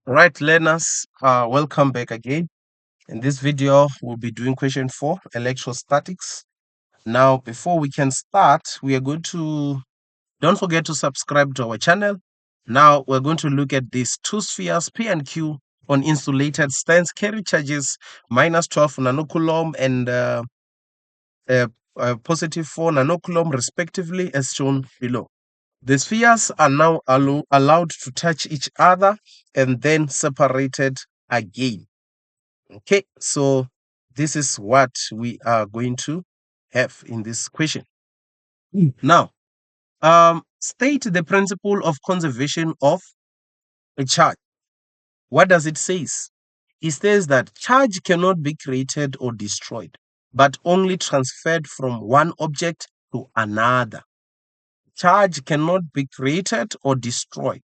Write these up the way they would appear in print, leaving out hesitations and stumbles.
Right, learners, welcome back again. In this video, we'll be doing question 4, electrostatics. Now, before we can start, we are going to, don't forget to subscribe to our channel. Now, we're going to look at these two spheres, P and Q, on insulated stands, carry charges minus 12 nanocoulomb and uh, positive 4 nanocoulomb respectively, as shown below. The spheres are now allowed to touch each other and then separated again. Okay, so this is what we are going to have in this question. Now, state the principle of conservation of a charge. What does it say? It says that charge cannot be created or destroyed, but only transferred from one object to another. Charge cannot be created or destroyed,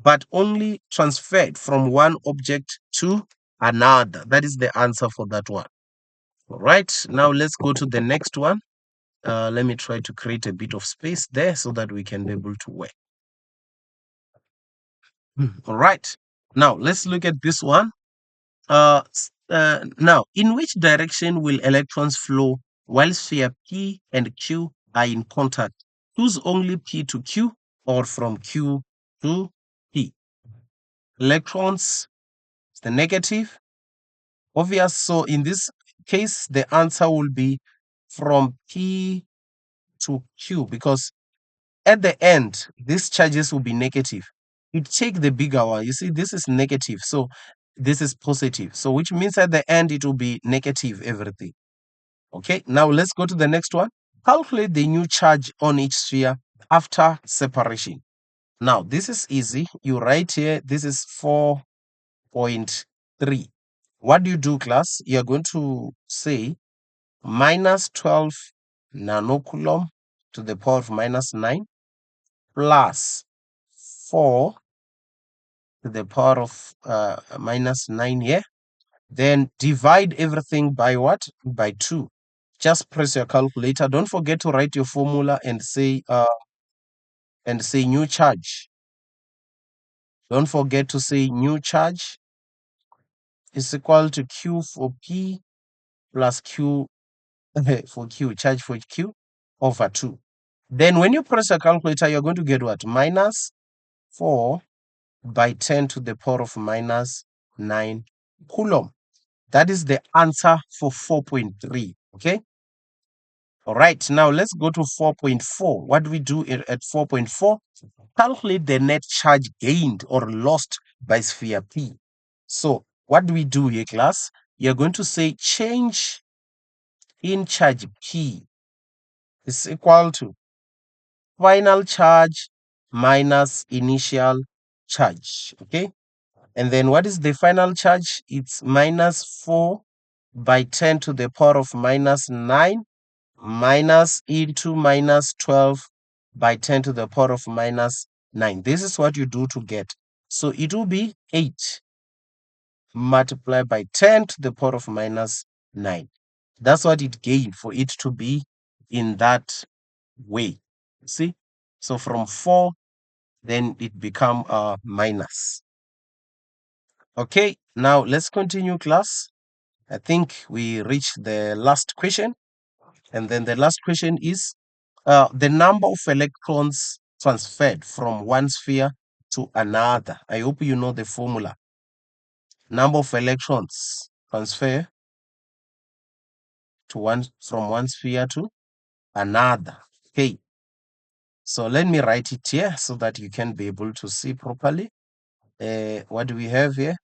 but only transferred from one object to another. That is the answer for that one. All right, now let's go to the next one. Let me try to create a bit of space there so that we can be able to work. All right, now let's look at this one. Now, in which direction will electrons flow while sphere P and Q are in contact? Choose only P to Q or from Q to P. Electrons, the negative, obvious. So in this case, the answer will be from P to Q because at the end, these charges will be negative. You take the bigger one. You see, this is negative. So this is positive. So which means at the end, it will be negative everything. Okay, now let's go to the next one. Calculate the new charge on each sphere after separation. Now, this is easy. You write here, this is 4.3. What do you do, class? You're going to say minus 12 nanocoulomb to the power of minus 9 plus 4 to the power of minus 9 here. Then divide everything by what? By 2. Just press your calculator. Don't forget to write your formula and say new charge. Don't forget to say new charge is equal to Q for P plus Q for Q, charge for Q over 2. Then when you press your calculator, you're going to get what? Minus 4 by 10 to the power of minus 9 coulomb. That is the answer for 4.3. Okay. All right. Now let's go to 4.4. What do we do at 4.4? Calculate the net charge gained or lost by sphere P. So what do we do here, class? You're going to say change in charge P is equal to final charge minus initial charge. Okay. And then what is the final charge? It's minus 4 by 10 to the power of minus 9 minus into minus 12 by 10 to the power of minus 9. This is what you do to get. So it will be 8 multiplied by 10 to the power of minus 9. That's what it gained for it to be in that way. See? So from 4, then it become minus. Okay, now let's continue, class. I think we reached the last question. And then the last question is the number of electrons transferred from one sphere to another. I hope you know the formula. Number of electrons transfer to from one sphere to another. Okay. So let me write it here so that you can be able to see properly. What do we have here?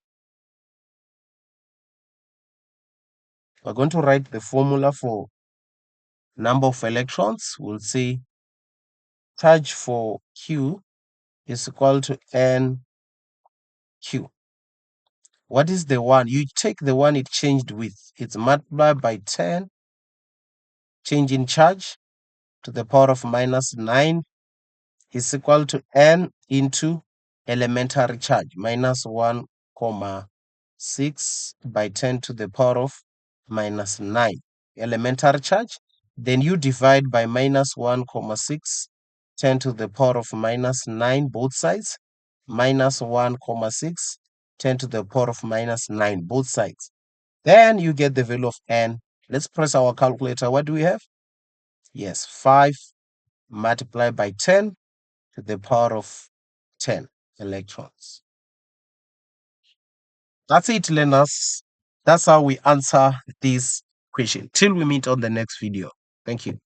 We're going to write the formula for number of electrons. We'll say charge for Q is equal to NQ. What is the one? You take the one it changed with. It's multiplied by 10, change in charge to the power of minus 9 is equal to N into elementary charge, minus 1, comma 6 by 10 to the power of minus 9. Elementary charge. Then you divide by minus 1, comma 6, 10 to the power of minus 9, both sides, minus 1, comma 6, 10 to the power of minus 9, both sides. Then you get the value of n. Let's press our calculator. What do we have? Yes, 5 multiplied by 10 to the power of 10 electrons. That's it, learners. That's how we answer this question. Till we meet on the next video. Thank you.